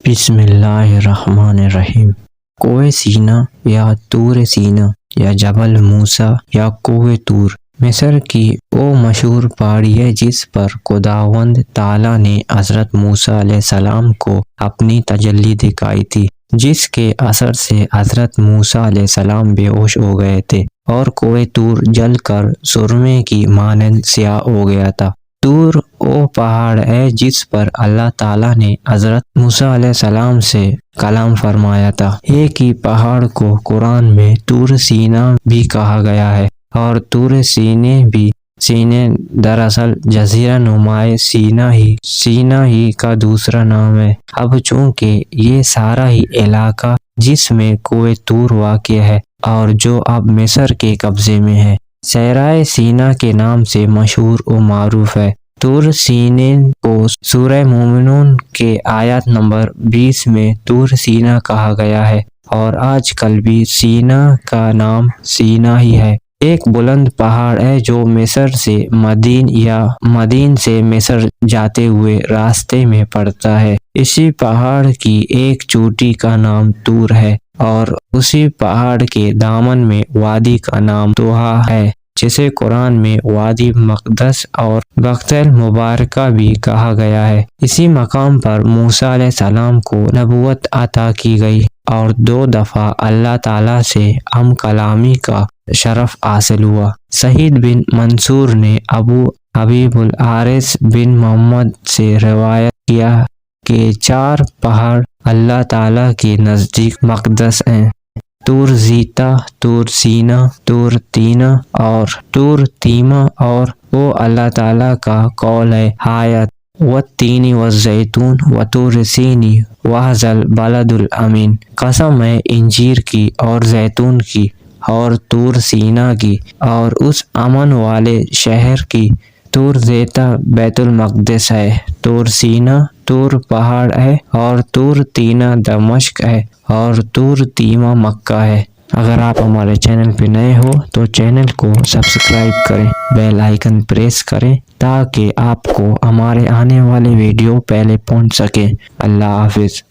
بسم اللہ الرحمن الرحیم۔ کوہ سینا یا طور سینا یا جبل موسیٰ یا کوہ طور مصر کی وہ مشہور پہاڑی ہے جس پر خداوند تعالیٰ نے حضرت موسیٰ علیہ السلام کو اپنی تجلی دکھائی تھی، جس کے اثر سے حضرت موسیٰ علیہ السلام بے ہوش ہو گئے تھے اور کوہ طور جل کر سرمے کی مانند سیاہ ہو گیا تھا۔ طور وہ پہاڑ ہے جس پر اللہ تعالیٰ نے حضرت موسیٰ علیہ السلام سے کلام فرمایا تھا۔ ایک ہی پہاڑ کو قرآن میں طور سینا بھی کہا گیا ہے، اور طور سینے دراصل جزیرہ نما سینا ہی کا دوسرا نام ہے۔ اب چونکہ یہ سارا ہی علاقہ جس میں کوہ طور واقع ہے اور جو اب مصر کے قبضے میں ہے، صحرائے سینا کے نام سے مشہور و معروف ہے۔ طور سینے کو سورہ مومنون کے آیت نمبر 20 میں طور سینا کہا گیا ہے، اور آج کل بھی سینا کا نام سینا ہی ہے۔ ایک بلند پہاڑ ہے جو مصر سے مدین سے مصر جاتے ہوئے راستے میں پڑتا ہے۔ اسی پہاڑ کی ایک چوٹی کا نام طور ہے، اور اسی پہاڑ کے دامن میں وادی کا نام طوٰ ہے، جسے قرآن میں وادی مقدس اور بقعۃ المبارکہ بھی کہا گیا ہے۔ اسی مقام پر موسیٰ علیہ السلام کو نبوت عطا کی گئی اور 2 دفعہ اللہ تعالیٰ سے ہم کلامی کا شرف حاصل ہوا۔ سعید بن منصور نے ابو حبیب الحارث بن محمد سے روایت کیا کہ 4 پہاڑ اللہ تعالیٰ کے نزدیک مقدس ہیں: طور زیتا، طور سینا، طور تینا اور طور تیما، اور وہ اللہ تعالیٰ کا قول ہے آیت والتین والزیتون وطور سینی وہذا البلد الامین۔ قسم ہے انجیر کی اور زیتون کی اور طور سینا کی اور اس امن والے شہر کی۔ طور زیتا بیت المقدس ہے، طور سینا طور پہاڑ ہے، اور طور تینا دمشق ہے، اور طور تیما مکہ ہے۔ اگر آپ ہمارے چینل پہ نئے ہو تو چینل کو سبسکرائب کریں، بیل آئیکن پریس کریں تاکہ آپ کو ہمارے آنے والے ویڈیو پہلے پہنچ سکے۔ اللہ حافظ۔